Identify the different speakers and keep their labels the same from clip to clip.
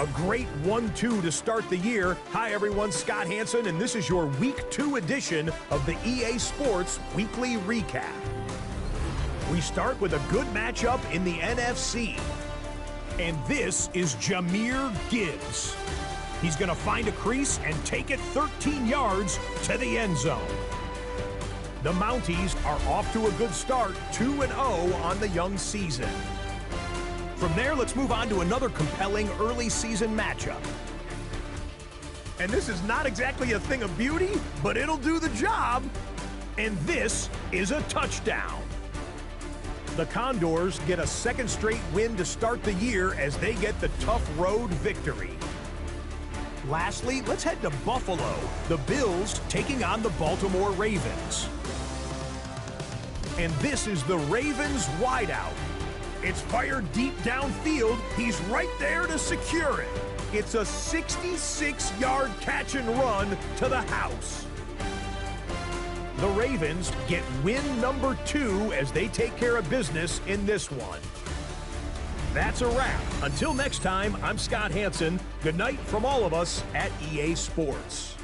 Speaker 1: A great 1-2 to start the year. Hi, everyone. Scott Hansen, and this is your Week 2 edition of the EA Sports Weekly Recap. We start with a good matchup in the NFC. And this is Jahmyr Gibbs. He's going to find a crease and take it 13 yards to the end zone. The Mounties are off to a good start, 2-0 on the young season. From there, let's move on to another compelling early season matchup. And this is not exactly a thing of beauty, but it'll do the job. And this is a touchdown. The Condors get a second straight win to start the year as they get the tough road victory. Lastly, let's head to Buffalo. The Bills taking on the Baltimore Ravens. And this is the Ravens wideout. It's fired deep downfield. He's right there to secure it. It's a 66-yard catch and run to the house. The Ravens get win number 2 as they take care of business in this one. That's a wrap. Until next time, I'm Scott Hansen. Good night from all of us at EA Sports.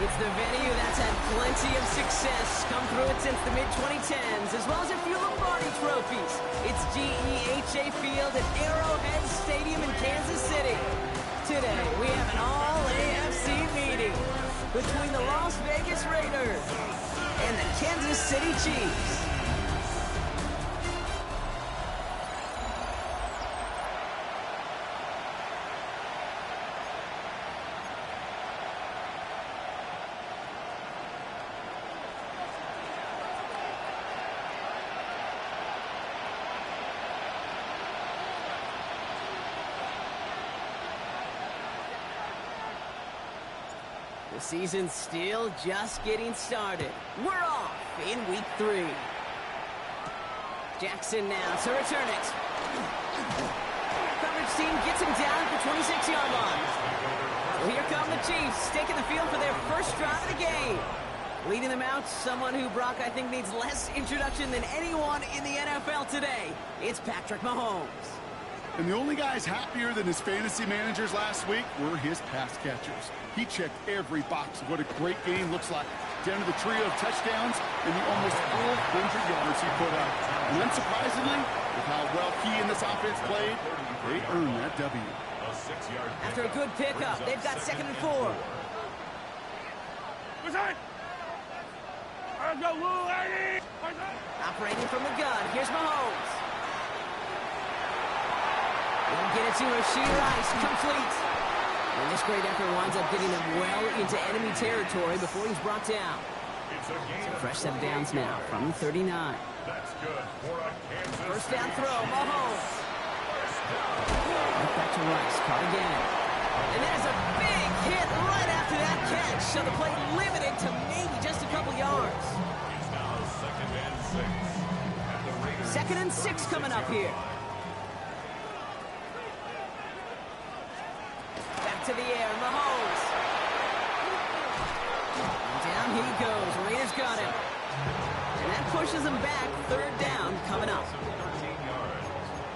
Speaker 2: It's the venue that's had plenty of success come through it since the mid-2010s, as well as a few Lombardi trophies. It's GEHA Field at Arrowhead Stadium in Kansas City. Today, we have an all-AFC meeting between the Las Vegas Raiders and the Kansas City Chiefs. The season's still just getting started. We're off in week 3. Jackson now to return it. Coverage team gets him down at the 26-yard line. So here come the Chiefs, taking the field for their first drive of the game. Leading them out, someone who Brock I think needs less introduction than anyone in the NFL today. It's Patrick Mahomes.
Speaker 3: And the only guys happier than his fantasy managers last week were his pass catchers. He checked every box of what a great game looks like, down to the trio of touchdowns and the almost 400 yards he put up. And unsurprisingly, with how well he and this offense played, they earned that W.
Speaker 2: After a good pickup, they've got 2nd and 4. Operating from the gun, here's Mahomes. They'll get it to Rashee Rice, complete. And this great effort winds up getting them well into enemy territory before he's brought down. So fresh set of downs now from the 39. First down throw, Mahomes. Right back to Rice, caught again. And there's a big hit right after that catch. So the play limited to maybe just a couple yards. Second and 6 coming up here. To the air, Mahomes. And down he goes. Raiders got him. And that pushes him back. 3rd down coming up.
Speaker 4: 13 yards.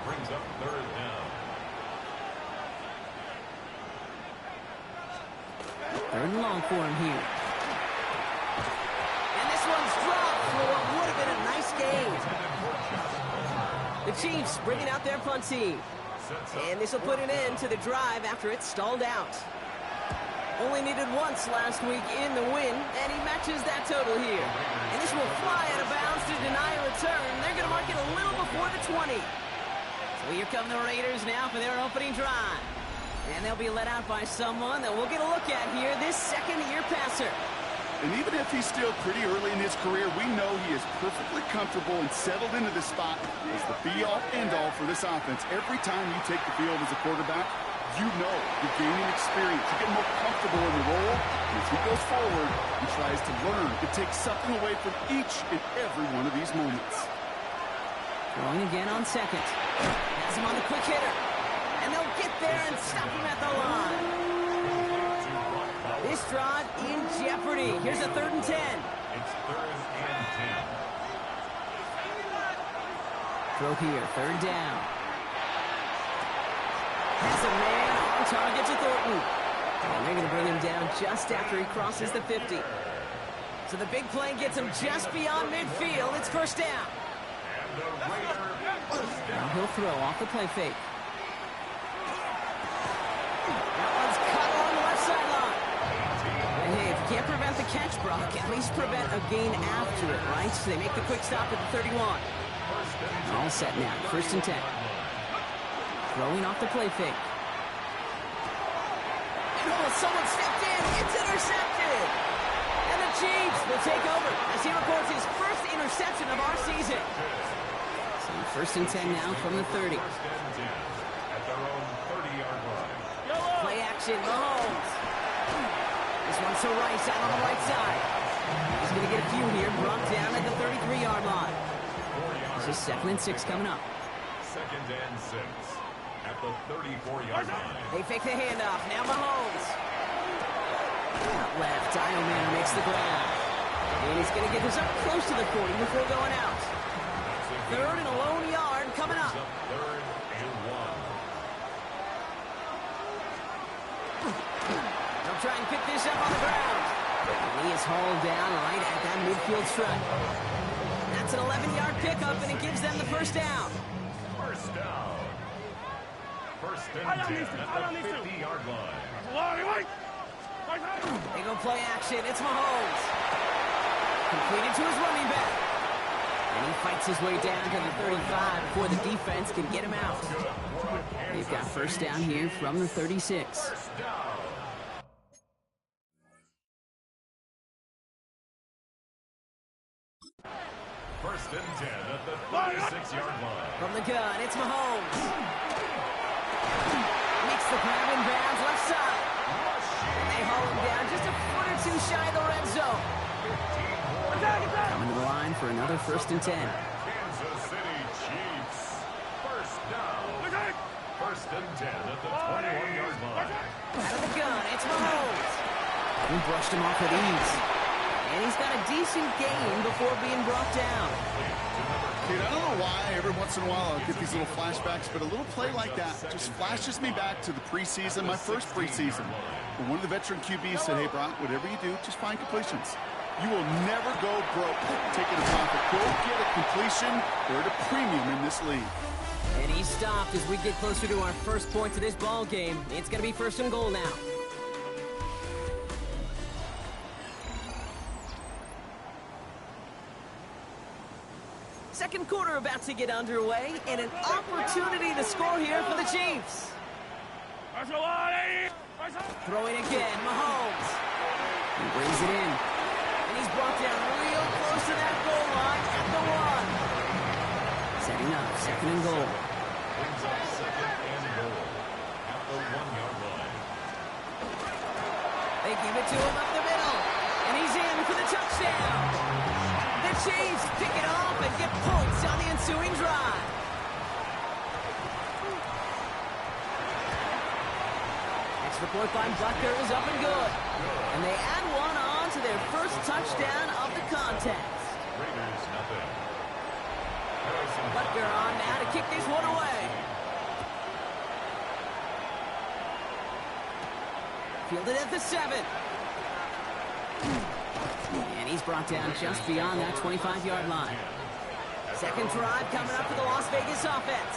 Speaker 4: Brings up 3rd down.
Speaker 2: 3rd and long for him here. And this one's dropped for what would have been a nice gain. The Chiefs bringing out their punt team. And this will put an end to the drive after it stalled out. Only needed once last week in the win, and he matches that total here. And this will fly out of bounds to deny a return. They're going to mark it a little before the 20. So here come the Raiders now for their opening drive. And they'll be let out by someone that we'll get a look at here, this second-year passer.
Speaker 3: And even if he's still pretty early in his career, we know he is perfectly comfortable and settled into this spot as the be-all, end-all for this offense. Every time you take the field as a quarterback, you know you're gaining experience. You get more comfortable in the role. And as he goes forward, he tries to learn to take something away from each and every one of these moments.
Speaker 2: Throwing again on second. Has him on the quick hitter. And they'll get there and stop him at the line. This drive in jeopardy. Here's a 3rd and 10.
Speaker 4: It's 3rd and 10.
Speaker 2: Throw here, 3rd down. Has a man on target to Thornton. And they're going to bring him down just after he crosses the 50. So the big play gets him just beyond midfield. It's 1st down.
Speaker 4: And the Raider first
Speaker 2: Now
Speaker 4: down.
Speaker 2: he'll throw off the play fake. That one's cut on the left sideline. And hey, if you can't prevent the catch, Brock, at least prevent a gain after it, right? So they make the quick stop at the 31. All set now, 1st and 10. Throwing off the play fake. And oh, someone stepped in. It's intercepted. And the Chiefs will take over as he records his first interception of our season. So 1st and 10 now from the 30.
Speaker 4: 1st and 10 at their own 30-yard line.
Speaker 2: Play action, Mahomes. This one's to Rice out on the right side. He's going to get a few here, brought down at the 33-yard line.
Speaker 4: 4 yards.
Speaker 2: This is 2nd and 6 coming up.
Speaker 4: 2nd and 6 at the 34-yard line.
Speaker 2: They fake the handoff. Now Mahomes. Out left. Dialman makes the grab. And he's going to get this up close to the 40 before going out. 3rd and a lone yard coming up.
Speaker 4: 3rd and 1.
Speaker 2: They'll try and pick this up on the ground. And he is hauled down right at that midfield stripe. That's an 11-yard pickup, and it gives them the 1st down.
Speaker 4: 1st down. 1st and 10 at the 50-yard line.
Speaker 2: They go play action. It's Mahomes. Completed to his running back. And he fights his way down to the 35 before the defense can get him out. They've got 1st down here from the 36.
Speaker 4: 1st down. First and 10 at the 36-yard line.
Speaker 2: From the gun, it's Mahomes. Makes the grab in bounds left side. And they haul him down just a foot or 2 shy of the red zone. Coming to the line for another 1st and 10.
Speaker 4: Kansas City Chiefs. 1st down. 1st and 10 at the 21-yard line.
Speaker 2: Out of the gun, it's Mahomes. He brushed him off with ease. And he's got a decent gain before being brought down.
Speaker 3: Kid, I don't know why every once in a while I'll get these little flashbacks, but a little play like that just flashes me back to the preseason, my first preseason. When one of the veteran QBs said, hey, Brock, whatever you do, just find completions. You will never go broke taking a profit. Go get a completion. They're at a premium in this league.
Speaker 2: And he's stopped as we get closer to our first point to this ball game. It's going to be 1st and goal now. Second quarter about to get underway, and an opportunity to score here for the Chiefs. Throwing again, Mahomes. He brings it in. And he's brought down real close to that goal line at the 1. Setting up, 2nd and goal.
Speaker 4: Brings up 2nd and goal at the 1-yard line.
Speaker 2: They give it to him up the middle. And he's in for the touchdown. The Chiefs pick it off and get points on the ensuing drive. Extra point by Butker is up and good. And they add one on to their first touchdown of the contest.
Speaker 4: Raiders nothing. Harrison
Speaker 2: Butker on now to kick this one away. Fielded at the 7. And he's brought down just beyond that 25-yard line. Second drive coming up for the Las Vegas offense.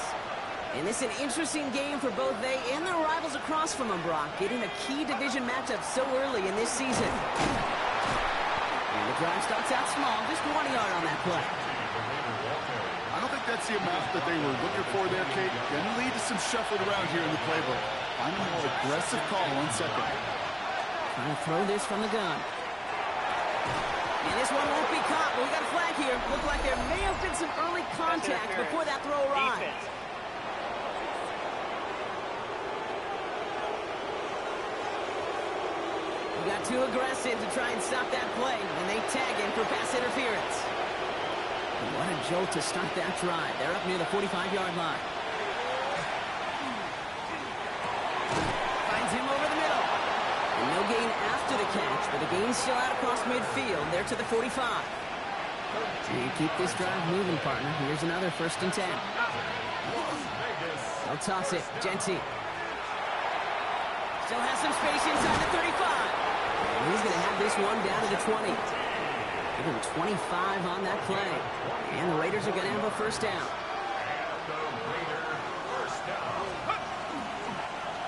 Speaker 2: And this is an interesting game for both they and their rivals across from them, Brock, getting a key division matchup so early in this season. And the drive starts out small, just 1 yard on that play.
Speaker 3: I don't think that's the amount that they were looking for there, Kate. Going to lead to some shuffling around here in the playbook. Find a more aggressive call on second.
Speaker 2: Trying to throw this from the gun. And this one won't be caught, but we got a flag here. Looked like there may have been some early contact before that throw arrived. We got too aggressive to try and stop that play, and they tag him for pass interference. What a jolt to start that drive. They're up near the 45-yard line. Finds him over the middle. And no gain after the catch, but the gain's still out across midfield. They're to the 45. And keep this drive moving, partner. Here's another 1st and 10. They'll toss it. Genty. Still has some space inside the 35. And he's going to have this one down to the 20. Give him 25 on that play. And the Raiders are going to have a 1st down.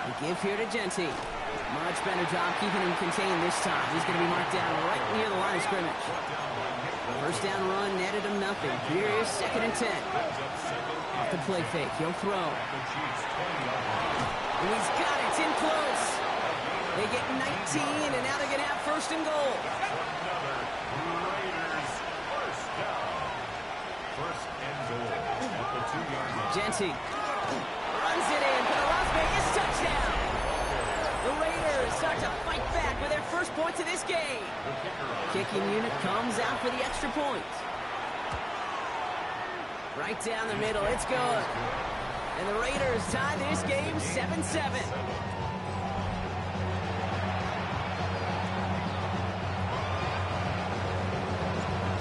Speaker 2: The give here to Genty. Much better job keeping him contained this time. He's going to be marked down right near the line of scrimmage. 1st down run netted him nothing. Here is 2nd and 10. Off the play fake. He'll throw. And he's got it. It's in close. They get 19, and now they're going to have 1st and goal. Genty runs it in for the Las Vegas touchdown. The Raiders start to fight back with their 1st points of this game. Kicking unit comes out for the extra point. Right down the middle, it's good. And the Raiders tie this game 7-7.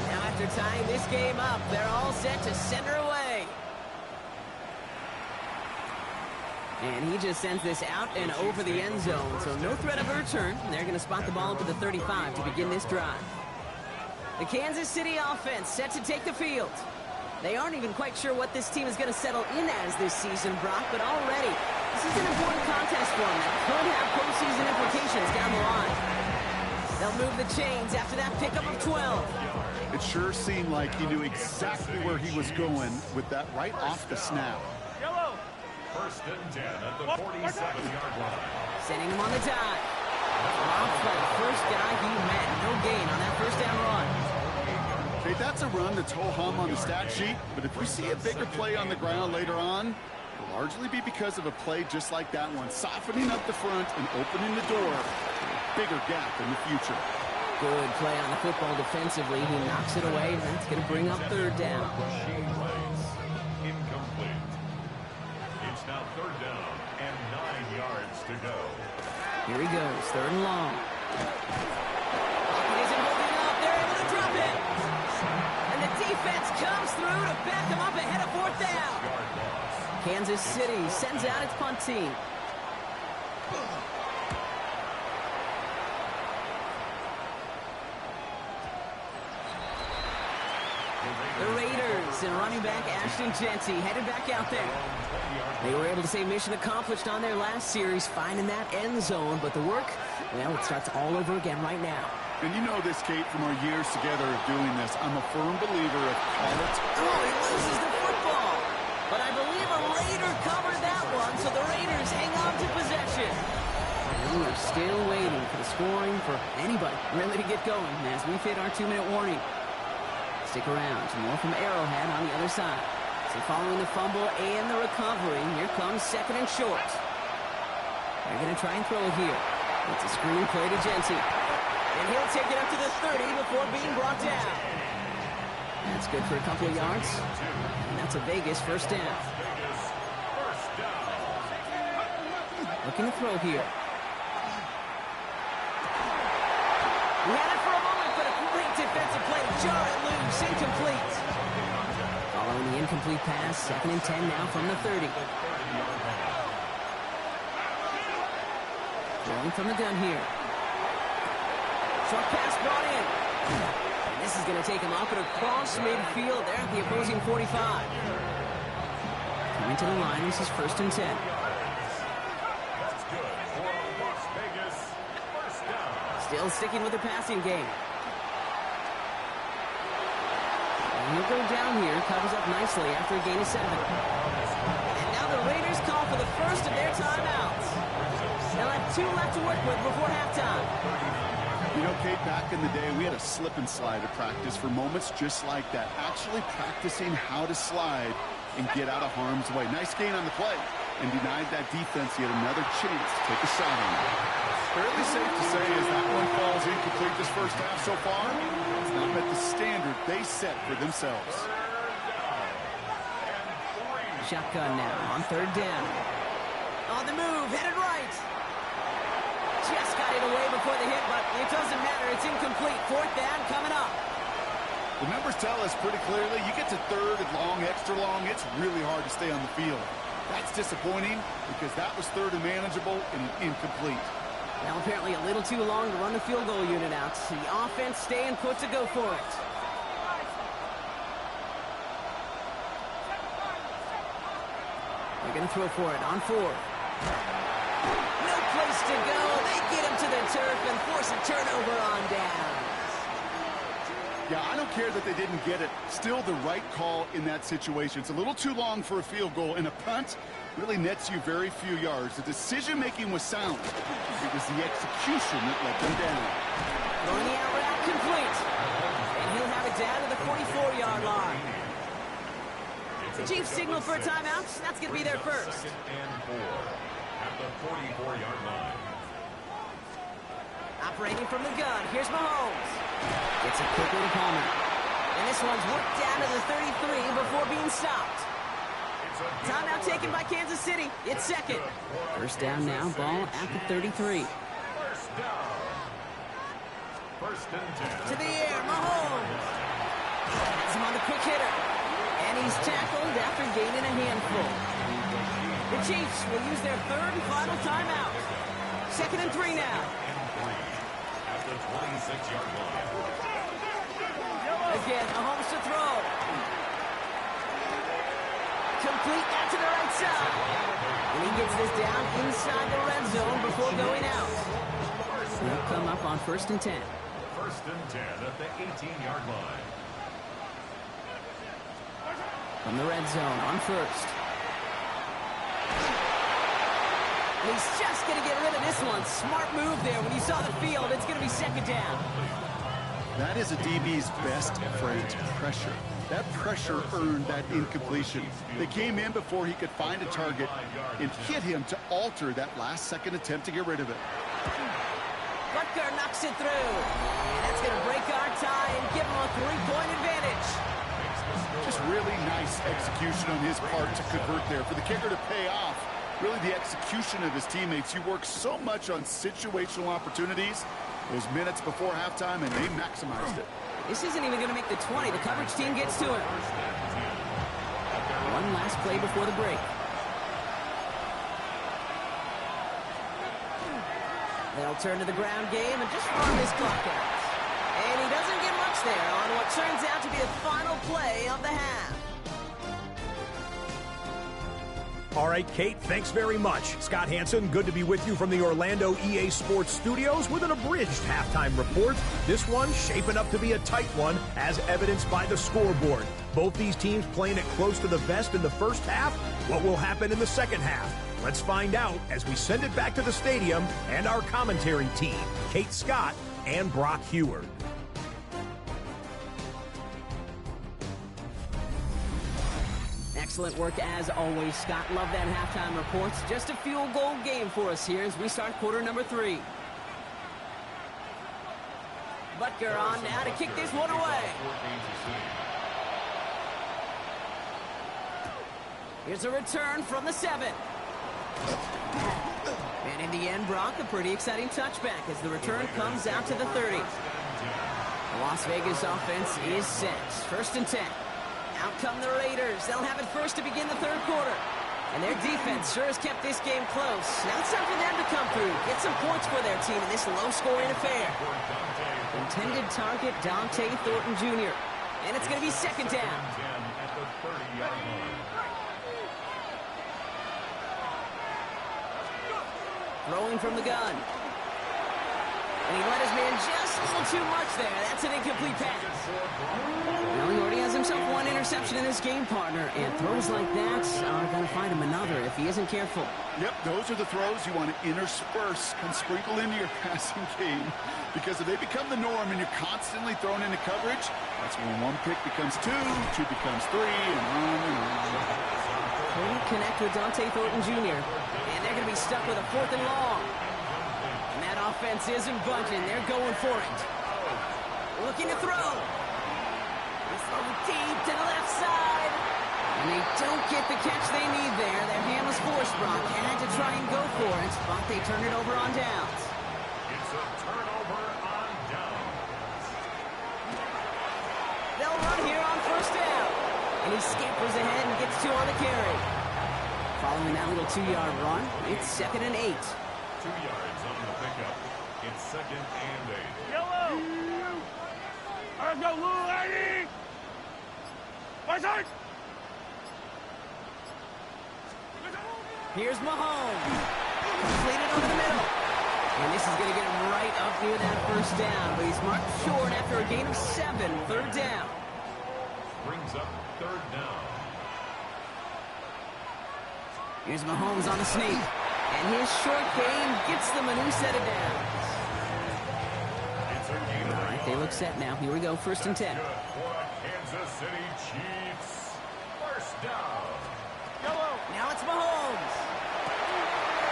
Speaker 2: Now after tying this game up, they're all set to center away. And he just sends this out and over the end zone, so no threat of a return. They're going to spot the ball up to the 35 to begin this drive. The Kansas City offense set to take the field. They aren't even quite sure what this team is going to settle in as this season, Brock, but already this is an important contest for them that could have postseason implications down the line. They'll move the chains after that pickup of 12.
Speaker 3: It sure seemed like he knew exactly where he was going with that right off the snap.
Speaker 4: 1st and 10 at the 47-yard line.
Speaker 2: Sending him on the dive. Off by the 1st guy he met. No gain on that 1st down run.
Speaker 3: Okay, that's a run that's ho-hum on the stat sheet, but if we see a bigger play on the ground later on, it'll largely be because of a play just like that one, softening up the front and opening the door for a bigger gap in the future.
Speaker 2: Good play on the football defensively. He knocks it away, and that's going to bring up 3rd down.
Speaker 4: Incomplete. It's now 3rd down and 9 yards to go.
Speaker 2: Here he goes, 3rd and long. Pocket isn't holding up. They're able to drop it. And the defense comes through to back him up ahead of 4th down. Kansas City sends out its punt team. The Raiders and running back Ashton Genty headed back out there. They were able to say mission accomplished on their last series, finding that end zone. But the work, well, it starts all over again right now.
Speaker 3: And you know this, Kate, from our years together of doing this. I'm a firm believer of call it.
Speaker 2: Oh, he loses the football. But I believe a Raider covered that one, so the Raiders hang on to possession. And we're still waiting for the scoring for anybody really to get going as we've hit our 2-minute warning. Stick around. More from Arrowhead on the other side. So following the fumble and the recovery, here comes 2nd and short. They're going to try and throw it here. It's a screen play to Genty. And he'll take it up to the 30 before being brought down. That's good for a couple of yards. And that's a Vegas 1st down. Looking to throw here. We had it for a moment, but a great defensive play to jar it loose. Incomplete. Following the incomplete pass, 2nd and 10 now from the 30. Throwing from the gun here. Short pass brought in. And this is going to take him up and across midfield there at the opposing 45. Coming to the line, this is 1st and 10.
Speaker 4: That's good for Las Vegas. 1st down.
Speaker 2: Still sticking with the passing game. He'll go down here, covers up nicely after a gain of 7. And now the Raiders call for the first of their timeouts. They'll have 2 left to work with before halftime.
Speaker 3: You know, Kate, back in the day, we had a slip and slide at practice for moments just like that. Actually practicing how to slide and get out of harm's way. Nice gain on the play and denied that defense yet another chance to take a shot on it. Fairly safe to say as that one falls incomplete this first half so far. It's not met the standard they set for themselves.
Speaker 2: Shotgun now on third down. On the move, headed right. Just got it away before the hit, but it doesn't matter. It's incomplete. Fourth down coming up.
Speaker 3: The numbers tell us pretty clearly, you get to third and long, extra long, it's really hard to stay on the field. That's disappointing because that was third and manageable and incomplete.
Speaker 2: Well, apparently a little too long to run the field goal unit out. The offense staying put to go for it. They're going to throw for it on fourth. No place to go. They get him to the turf and force a turnover on down.
Speaker 3: Yeah, I don't care that they didn't get it. Still the right call in that situation. It's a little too long for a field goal, and a punt really nets you very few yards. The decision-making was sound. It was the execution that let them down.
Speaker 2: Throwing the out route complete. And he'll have it down to the 44-yard line. The Chiefs signal for a timeout. That's going to be their first.
Speaker 4: And 4 at the 44-yard line.
Speaker 2: Operating from the gun. Here's Mahomes. Gets it quickly to Palmer. And this one's worked down to the 33 before being stopped. Timeout taken by Kansas City. It's second. First down now. Ball at the 33.
Speaker 4: First down. First and 10.
Speaker 2: To the air. Mahomes. Has him on the quick hitter. And he's tackled after gaining a handful. The Chiefs will use their third and final timeout. Second and 3 now.
Speaker 4: At the 26-yard line.
Speaker 2: Again, Mahomes to throw. Complete out to the right side. And he gets this down inside the red zone before going out. They'll come up on first and 10.
Speaker 4: First and 10 at the 18-yard line.
Speaker 2: From the red zone on first. He's just going to get rid of this one. Smart move there. When you saw the field, it's going to be second down.
Speaker 3: That is a DB's best friend, pressure. That pressure earned that incompletion. They came in before he could find a target and hit him to alter that last-second attempt to get rid of it.
Speaker 2: Butker knocks it through. And that's going to break our tie and give him a 3-point advantage.
Speaker 3: Just really nice execution on his part to convert there. For the kicker to pay off, really the execution of his teammates. You work so much on situational opportunities those minutes before halftime, and they maximized it.
Speaker 2: This isn't even going to make the 20. The coverage team gets to it. One last play before the break. They'll turn to the ground game and just run this clock out. And he doesn't get much there on what turns out to be the final play of the half.
Speaker 1: All right, Kate, thanks very much. Scott Hansen, good to be with you from the Orlando EA Sports Studios with an abridged halftime report. This one shaping up to be a tight one, as evidenced by the scoreboard. Both these teams playing it close to the vest in the first half. What will happen in the second half? Let's find out as we send it back to the stadium and our commentary team, Kate Scott and Brock Heward.
Speaker 2: Excellent work as always, Scott. Love that halftime report. Just a field goal game for us here as we start quarter number 3. Butker on now to kick this one away. Here's a return from the 7. And in the end, Brock, a pretty exciting touchback as the return comes out to the 30. The Las Vegas offense is set. First and 10. Out come the Raiders. They'll have it first to begin the third quarter. And their defense sure has kept this game close. Now it's time for them to come through, get some points for their team in this low-scoring affair. Intended target, Dante Thornton Jr. And it's going to be second down. Throwing from the gun. And he let his man just a little too much there. That's an incomplete pass. Well, he already has himself one interception in his game, partner. And throws like that are going to find him another if he isn't careful.
Speaker 3: Yep, those are the throws you want to intersperse and sprinkle into your passing game. Because if they become the norm and you're constantly thrown into coverage, that's when one pick becomes 2, 2 becomes 3, and on and on.
Speaker 2: Couldn't connect with Dante Thornton Jr. And they're going to be stuck with a 4th and long. And that offense isn't budging. They're going for it. Looking to throw. It's over deep to the left side. And they don't get the catch they need there. Their hand was forced, Brock. Had to try and go for it, but they turn it over on downs.
Speaker 4: It's a turnover on downs.
Speaker 2: They'll run here on first down. And he scampers ahead and gets 2 on the carry. Following that little 2-yard run, it's 2nd and 8.
Speaker 4: 2 yards on the pickup. It's 2nd and 8.
Speaker 5: Yellow! Let's go, little lady! My side!
Speaker 2: Here's Mahomes. Completed over the middle. And this is going to get him right up near that first down. But he's marked short after a gain of 7. 3rd down.
Speaker 4: Brings up 3rd down.
Speaker 2: Here's Mahomes on the sneak. And his short gain gets them a new set of downs. All right, they look set now. Here we go, 1st and 10.
Speaker 4: Good for Kansas City Chiefs. 1st down.
Speaker 5: Yellow!
Speaker 2: Now it's Mahomes.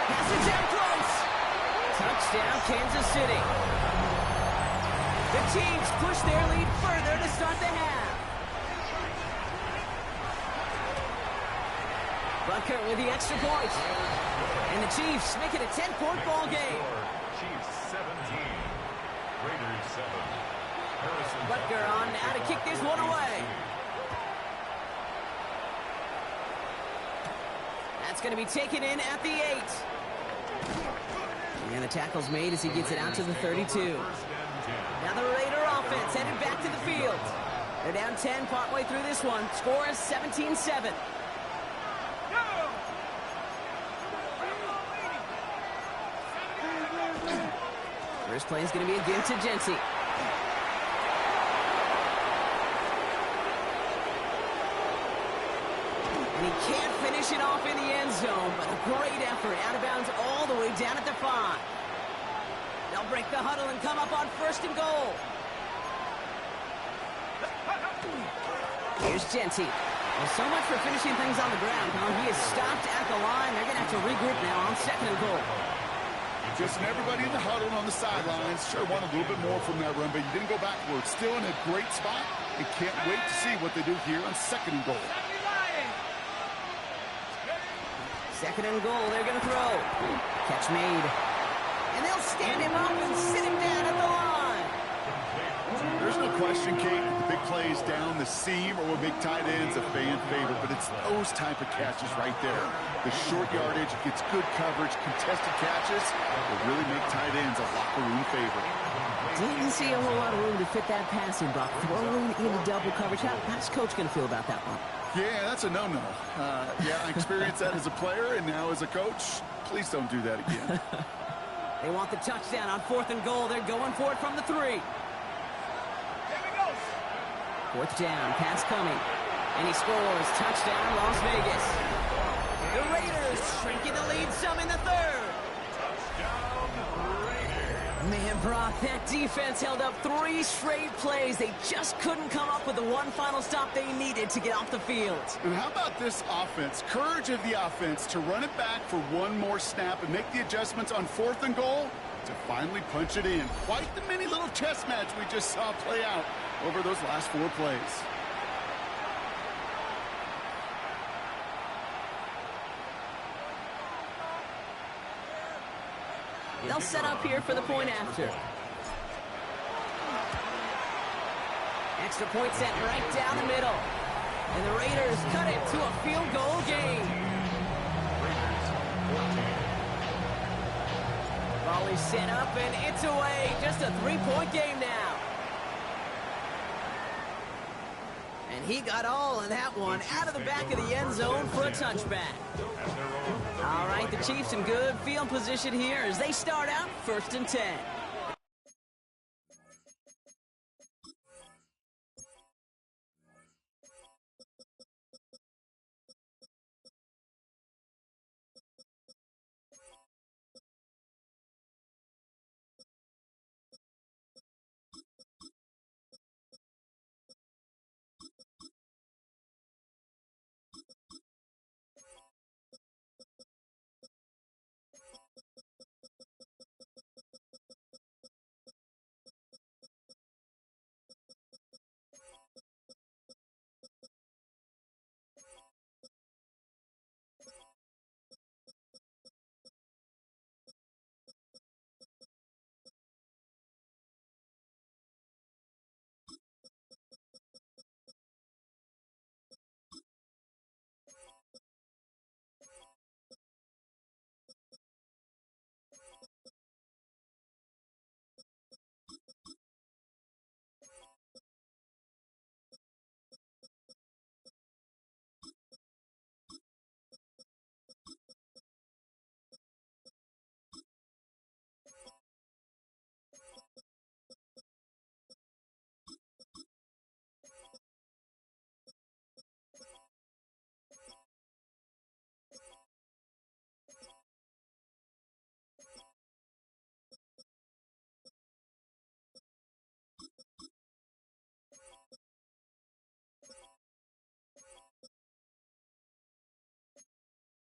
Speaker 2: Pass it down close. Touchdown, Kansas City. The Chiefs push their lead further to start the half. Bucker with the extra point. And the Chiefs make it a 10-point ball game.
Speaker 4: Chiefs 17. Raiders 7. Harrison
Speaker 2: Butker on now to kick this one away. That's going to be taken in at the 8. And the tackle's made as he gets it out to the 32. Now the Raider offense headed back to the field. They're down 10 partway through this one. Score is 17-7. First play is going to be a give to Genty. And he can't finish it off in the end zone, but a great effort. Out of bounds all the way down at the 5. They'll break the huddle and come up on 1st and goal. Here's Genty. Well, so much for finishing things on the ground. He is stopped at the line. They're going to have to regroup now on 2nd and goal.
Speaker 3: Just everybody in the huddle on the sidelines. Sure wanted a little bit more from that run, but you didn't go backwards. Still in a great spot and can't wait to see what they do here on 2nd and goal.
Speaker 2: 2nd and goal, they're going to throw. Catch made. And they'll stand him up and sit him down at the line.
Speaker 3: There's no question, Kate, the big plays down the seam or what make tight ends a fan favorite, but it's those type of catches right there. The short yardage, gets good coverage, contested catches will really make tight ends a locker room favorite.
Speaker 2: Didn't see a whole lot of room to fit that passing block. Throwing into double coverage. How's Coach going to feel about that one?
Speaker 3: Yeah, that's a no-no. Yeah, I experienced that as a player and now as a coach. Please don't do that again.
Speaker 2: They want the touchdown on 4th and goal. They're going for it from the 3. 4th down, pass coming. And he scores. Touchdown, Las Vegas. The Raiders shrinking the lead some in the 3rd. Man, Brock, that defense held up 3 straight plays. They just couldn't come up with the one final stop they needed to get off the field.
Speaker 3: And how about this offense? Courage of the offense to run it back for one more snap and make the adjustments on 4th and goal to finally punch it in. Quite the mini little chess match we just saw play out over those last 4 plays.
Speaker 2: They'll set up here for the point after. Extra point set right down the middle. And the Raiders cut it to a field goal game. Ball is set up and it's away. Just a 3-point game now. And he got all of that one out of the back of the end zone for a touchback. All right, the Chiefs in good field position here as they start out 1st and 10.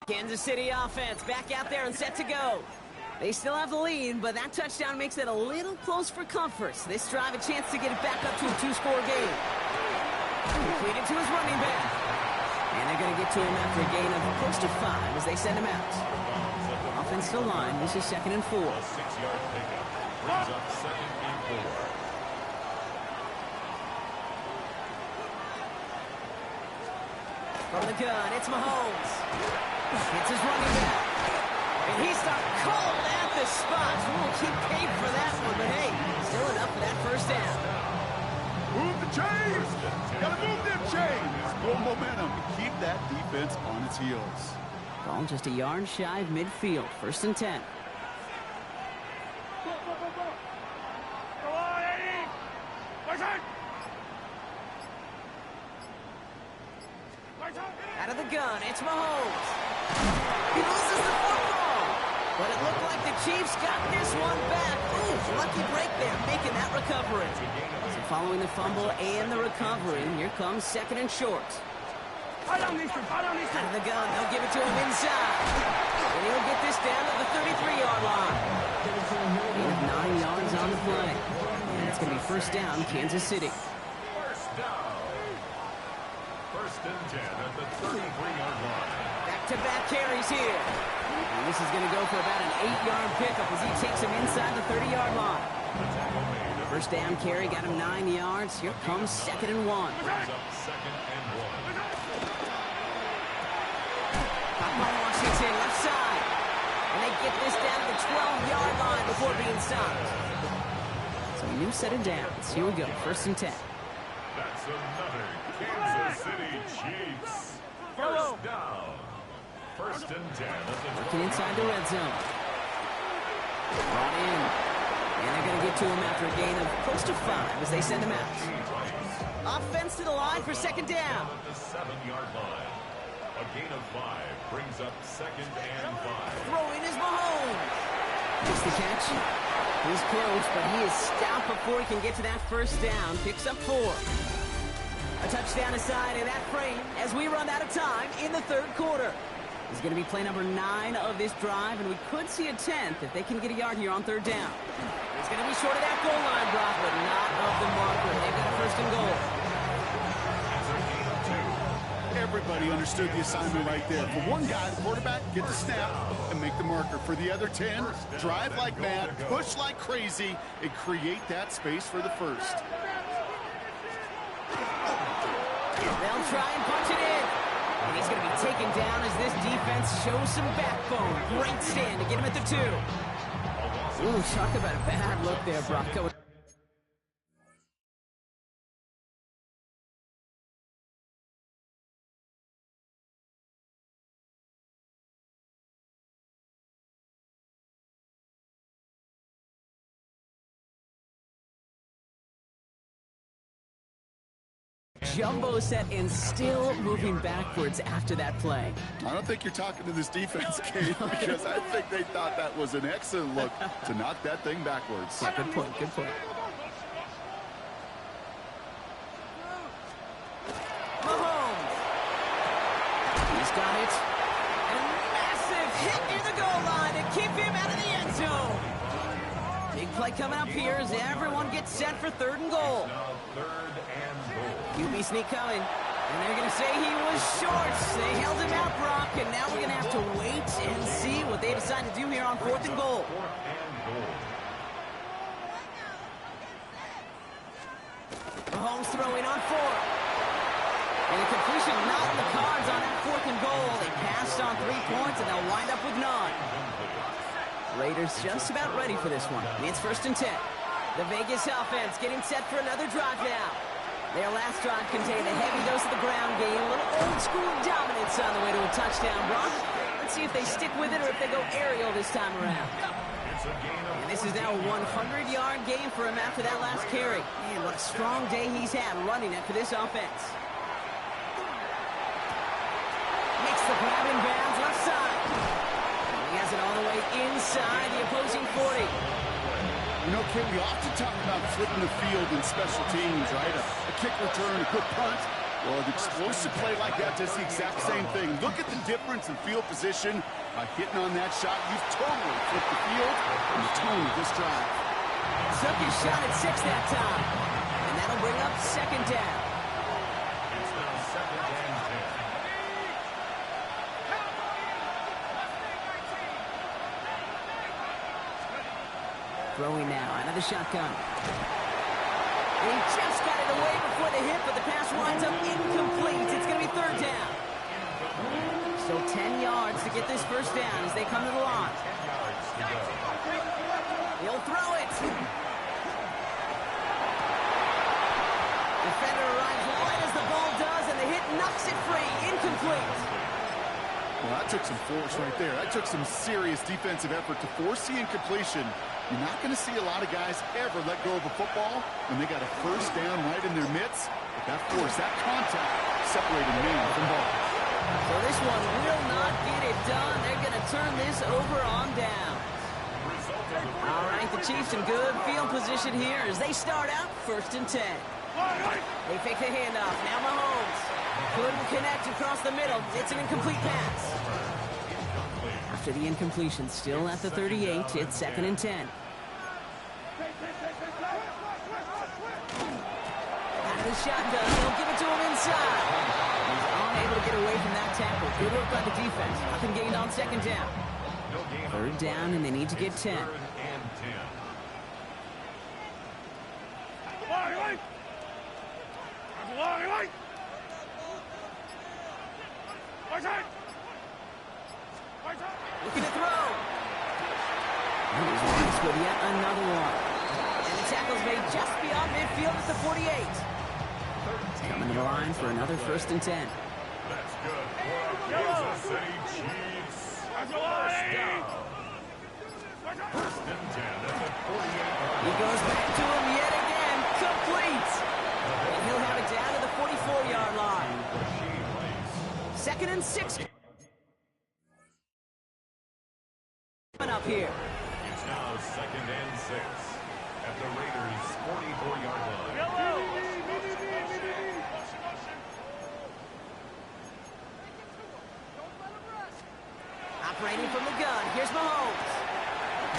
Speaker 2: Kansas City offense back out there and set to go. They still have the lead, but that touchdown makes it a little close for comfort. So this drive, a chance to get it back up to a 2-score game. Completed to his running back. And they're going to get to him after a gain of close to 5 as they send him out. Offensive line, this is 2nd and 4.
Speaker 4: A 6-yard pickup brings up 2nd and 4.
Speaker 2: From the gun, it's Mahomes. It's his running back. And he's not cold at the spot. We'll keep paid for that one, but hey, still enough for that first down.
Speaker 3: Move the chains! Gotta move them chains! Build momentum and keep that defense on its heels.
Speaker 2: Ball just a yard shy of midfield. 1st and 10.
Speaker 5: Go on, Eddie! Watch out!
Speaker 2: Out of the gun, it's Mahomes. He loses the football. But it looked like the Chiefs got this one back. Ooh, lucky break there, making that recovery. So following the fumble and the recovery, here comes 2nd and short. Out of the gun, they'll give it to him inside. And he'll get this down to the 33-yard line. Gain of 9 yards on the play. And it's going to be first down, Kansas City.
Speaker 4: First down. 1st and 10 at the 33-yard line.
Speaker 2: Back-to-back carries here. And this is going to go for about an 8-yard pickup as he takes him inside the 30-yard line. First down carry got him 9 yards. Here comes 2nd and 1.
Speaker 4: Brings up 2nd and 1.
Speaker 2: Washington left side. And they get this down to the 12-yard line before being stopped. So a new set of downs. Here we go. 1st and 10.
Speaker 4: That's another Kansas City Chiefs. First down. 1st and 10 at the
Speaker 2: Working inside the red zone. Brought in. And they're going to get to him after a gain of close to 5 as they send him out. Offense to the line for 2nd down.
Speaker 4: At the 7-yard line. A gain of 5 brings up 2nd and 5.
Speaker 2: Throwing is Mahomes. Makes the catch. He's close, but he is stopped before he can get to that first down. Picks up 4. A touchdown aside in that frame as we run out of time in the 3rd quarter. This is going to be play number 9 of this drive, and we could see a 10th if they can get a yard here on 3rd down. It's going to be short of that goal line, Brock, but not of the marker. They've got a 1st and goal.
Speaker 3: Everybody understood the assignment right there. For one guy, the quarterback, get the snap and make the marker. For the other 10, drive like mad, push like crazy, and create that space for the first.
Speaker 2: They'll try and punch it in. And he's going to be taken down as this defense shows some backbone. Great stand to get him at the 2. Ooh, talk about a bad look there, Brock. Jumbo set and still moving backwards after that play.
Speaker 3: I don't think you're talking to this defense, Kate, because I think they thought that was an excellent look to knock that thing backwards.
Speaker 2: Yeah, good point, good point. Mahomes. He's got it. And a massive hit near the goal line to keep him out of the end zone. Big play coming up here as everyone gets set for 3rd and goal.
Speaker 4: Now 3rd and goal.
Speaker 2: QB sneak coming. And they're going to say he was short. They held him out, Brock, and now we're going to have to wait and see what they decide to do here on 4th and goal.
Speaker 4: 4th and goal.
Speaker 2: Mahomes throwing on 4th. And a completion not in the cards on that 4th and goal. They passed on 3 points, and they'll wind up with 9. Raiders just about ready for this one. It's 1st and 10. The Vegas offense getting set for another drive now. Their last drive contained a heavy dose of the ground game, a little old-school dominance on the way to a touchdown, Brock. Let's see if they stick with it or if they go aerial this time around. And this is now a 100-yard game for him after that last carry. Man, what a strong day he's had running it for this offense. Makes the grab in bounds left side. And he has it all the way inside the opposing 40.
Speaker 3: You know, Kate, we often talk about flipping the field in special teams, right? A kick return, a good punt. Well, an explosive play like that does the exact same thing. Look at the difference in field position. By hitting on that shot, you've totally flipped the field and the tone of this drive.
Speaker 2: Took his shot at 6 that time. And that'll bring up second down.
Speaker 4: It's now second and 10.
Speaker 2: Throwing now out of the shotgun. And he just got it away before the hit, but the pass winds up incomplete. It's going to be third down. Still 10 yards to get this first down as they come to the line. He'll throw it. Defender arrives right as the ball does, and the hit knocks it free. Incomplete.
Speaker 3: Well, that took some force right there. That took some serious defensive effort to force the incompletion. You're not going to see a lot of guys ever let go of a football when they got a first down right in their midst. But that force, that contact, separated man from ball.
Speaker 2: So this one will not get it done. They're going to turn this over on down. All right, the Chiefs in good field position here as they start out first and 10. They fake the handoff. Now Mahomes couldn't connect across the middle. It's an incomplete pass. After the incompletion, still at the 38, it's second and 10. Out of the shotgun, they'll give it to him inside. He's unable to get away from that tackle. Good work by the defense. Nothing gained on second down. Third down, and they need to get 10. Looking to throw. And he's released with yet another one. And the tackle's made just beyond midfield at the 48. Coming to the line for another first and 10.
Speaker 4: That's good for Kansas City Chiefs. First down. First and 10 at the 48.
Speaker 2: He goes back to him yet again. Complete. And he'll have it down to the 44-yard line. Second and 6. Coming up here.
Speaker 4: It's now second and 6 at the Raiders' 44-yard line.
Speaker 2: Operating from the gun. Here's Mahomes.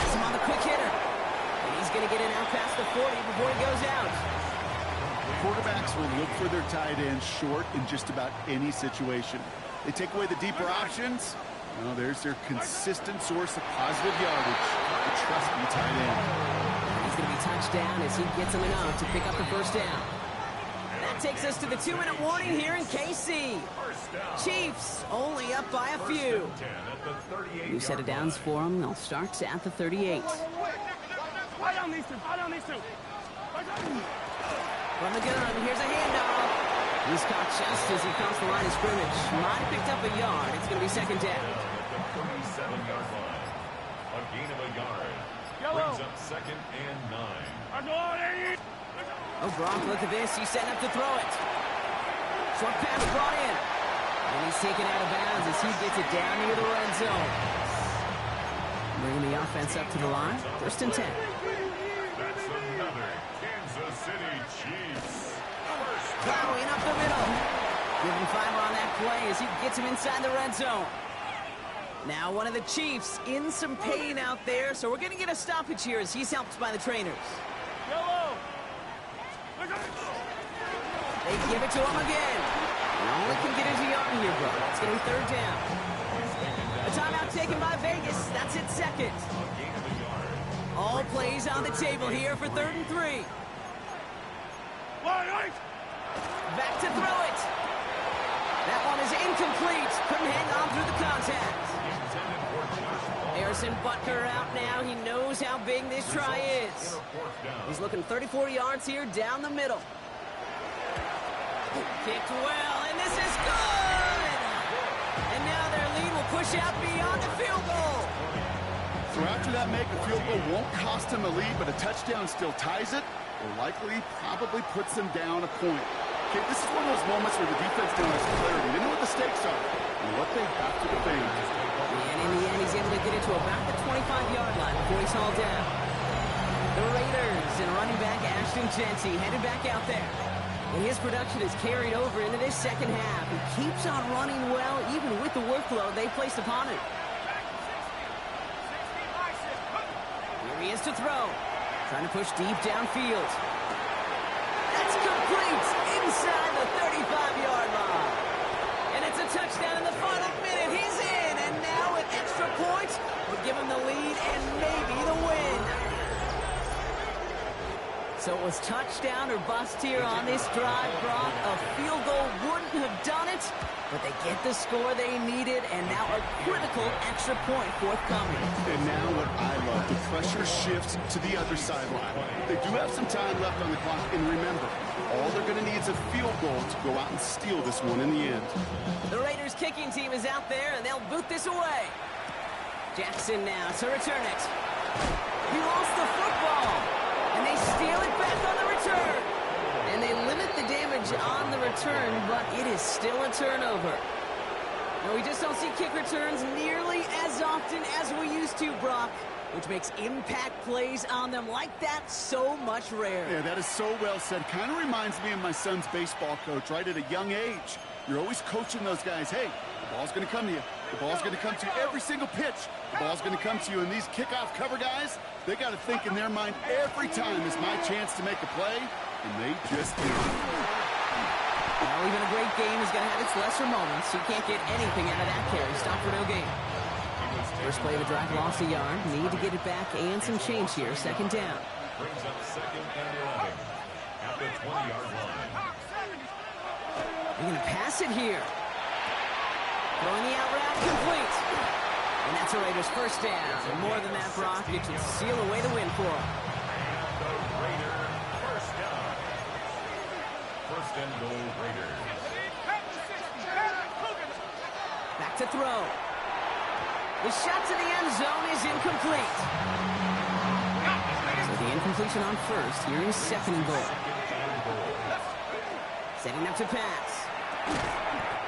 Speaker 2: Has him on the quick hitter. And he's going to get it out past the 40 before he goes out.
Speaker 3: Quarterbacks will look for their tight end short in just about any situation. They take away the deeper options. Well, there's their consistent source of positive yardage. The trusty tight end.
Speaker 2: He's going to be touched down as he gets him enough to pick up the first down. That takes us to the 2-minute warning here in KC. Chiefs only up by a few. New set of downs for them. They'll start at the 38. From the gun, here's a handoff. He's caught just as he comes to the line of scrimmage. Might have picked up a yard. It's going to be second down.
Speaker 4: The 37-yard line. A gain of a yard. Brings up second and 9.
Speaker 2: Oh, Gronk, look at this. He's setting up to throw it. Short pass brought in. And he's taken out of bounds as he gets it down near the red zone. Bringing the offense up to the line. First and 10.
Speaker 4: That's another Kansas City Chiefs.
Speaker 2: Plowing up the middle. Giving 5 on that play as he gets him inside the red zone. Now one of the Chiefs in some pain out there, so we're going to get a stoppage here as he's helped by the trainers. They give it to him again. And only can get into yard here, bro. It's going to be third down. A timeout taken by Vegas. That's it, second. All plays on the table here for third and 3. Back to throw it. That one is incomplete. Couldn't hang on through the contact. Harrison Butker out now. He knows how big this try is. He's looking 34 yards here down the middle. Kicked well, and this is good! And now their lead will push out beyond the field goal.
Speaker 3: So after that make, a field goal won't cost him a lead, but a touchdown still ties it, or likely probably puts them down a point. Okay, this is one of those moments where the defense now has clarity. They know what the stakes are and what they have to defend.
Speaker 2: And in the end, he's able to get it to about the 25-yard line before he's hauled down. The Raiders and running back Ashton Jency headed back out there. And his production is carried over into this second half. He keeps on running well, even with the workload they placed upon him. Here he is to throw. Trying to push deep downfield. That's complete inside the 35-yard line. And it's a touchdown in the final minute. He's in, and now an extra point will give him the lead and maybe the win. So it was touchdown or bust here on this drive, Brock. A field goal wouldn't have done it, but they get the score they needed, and now a critical extra point forthcoming.
Speaker 3: And now what I love, the pressure shifts to the other sideline. They do have some time left on the clock, and remember, all they're going to need is a field goal to go out and steal this one in the end.
Speaker 2: The Raiders kicking team is out there, and they'll boot this away. Jackson now to return it. He lost the football. And they steal it back on the return. And they limit the damage on the return, but it is still a turnover. Now, we just don't see kick returns nearly as often as we used to, Brock, which makes impact plays on them like that so much rarer.
Speaker 3: Yeah, that is so well said. Kind of reminds me of my son's baseball coach, right? At a young age, you're always coaching those guys. Hey, the ball's going to come to you. The ball's going to come to you every single pitch. The ball's going to come to you. And these kickoff cover guys, they got to think in their mind every time is my chance to make a play, and they just do.
Speaker 2: Well, even a great game is going to have its lesser moments. You can't get anything out of that carry. Stop for no gain. First play of the drive, lost a yard. Need to get it back and some change here. Second down.
Speaker 4: Brings up 2nd and 11 at the 20-yard line.
Speaker 2: They're going to pass it here. Throwing the out route, complete. And that's a Raiders first down. And more than that, Brock, it should seal away the win for them.
Speaker 4: And the Raiders first down. First and goal, Raiders.
Speaker 2: Back to throw. The shot to the end zone is incomplete. So the incompletion on first. Here is 2nd and goal. Setting up to pass.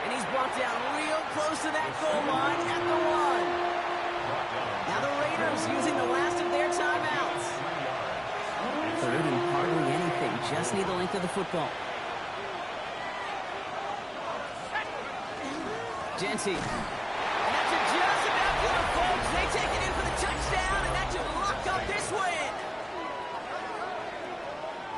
Speaker 2: And he's brought down real close to that goal line at the 1. Now the Raiders using the last of their timeouts. 3rd and hardly anything. Just need the length of the football. Genty. And that's just about good, folks. They take it in for the touchdown, and that should lock up this win.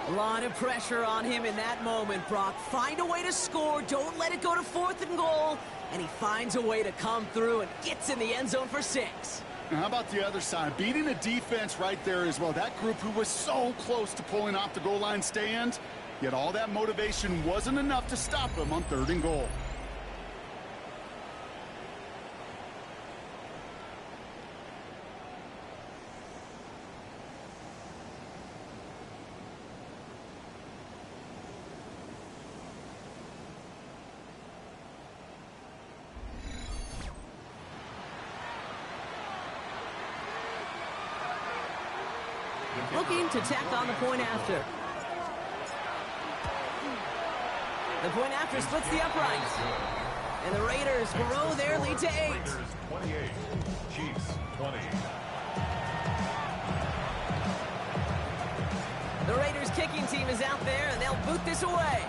Speaker 2: A lot of pressure on him in that moment, Brock. Find a way to score. Don't let it go to 4th and goal. And he finds a way to come through and gets in the end zone for 6.
Speaker 3: Now, how about the other side? Beating the defense right there as well. That group who was so close to pulling off the goal line stand, yet all that motivation wasn't enough to stop them on 3rd and goal.
Speaker 2: Looking to tack on the point after. The point after splits the uprights. And the Raiders grow their lead to 8.
Speaker 4: Raiders 28, Chiefs 20.
Speaker 2: The Raiders kicking team is out there, and they'll boot this away.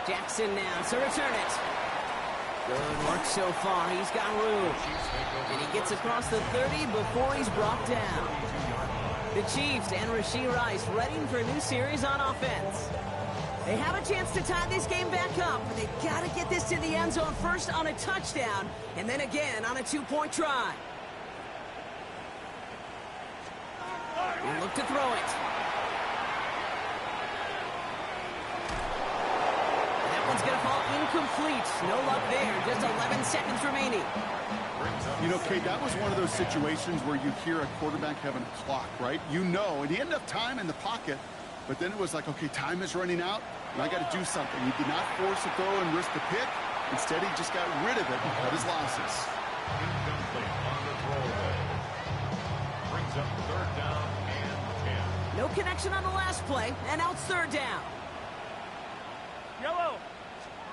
Speaker 2: Jackson now to return it. Good work so far. He's got room. And he gets across the 30 before he's brought down. The Chiefs and Rashee Rice ready for a new series on offense. They have a chance to tie this game back up, but they've got to get this to the end zone first on a touchdown, and then again on a 2-point try. They look to throw it. That one's going to fall incomplete. No luck there. Just 11 seconds remaining.
Speaker 3: You know, Kate, that was one of those situations where you hear a quarterback having a clock, right? You know, and he had enough time in the pocket, but then it was like, okay, time is running out, and I got to do something. He did not force a throw and risk the pick. Instead, he just got rid of it and cut his losses.
Speaker 4: Incomplete on the throwaway. Brings up 3rd down and 10.
Speaker 2: No connection on the last play, and now it's 3rd down.
Speaker 5: Yellow.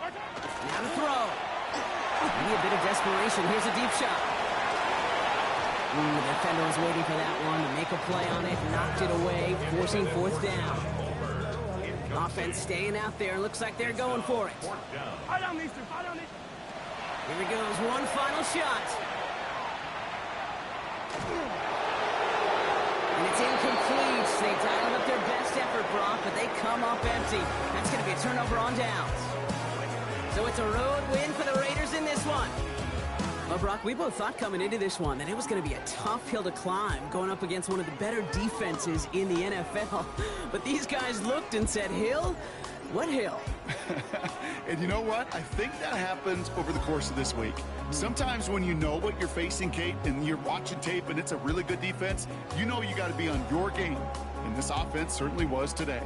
Speaker 2: Now to throw. Maybe a bit of desperation. Here's a deep shot. The defender was waiting for that one to make a play on it, knocked it away, forcing fourth down. Offense staying out there. Looks like they're going for it. Here he goes, one final shot. And it's incomplete. They dialed up their best effort, Brock, but they come up empty. That's going to be a turnover on downs. So it's a road win for the Raiders in this one. Well, Brock, we both thought coming into this one that it was going to be a tough hill to climb, going up against one of the better defenses in the NFL. But these guys looked and said, Hill? What hill?
Speaker 3: And you know what? I think that happens over the course of this week. Sometimes when you know what you're facing, Kate, and you're watching tape and it's a really good defense, you know you got to be on your game. And this offense certainly was today.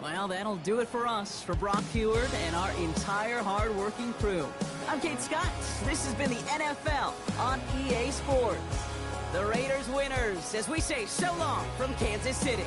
Speaker 2: Well, that'll do it for us, for Brock Heward and our entire hard-working crew. I'm Kate Scott. This has been the NFL on EA Sports. The Raiders winners, as we say so long from Kansas City.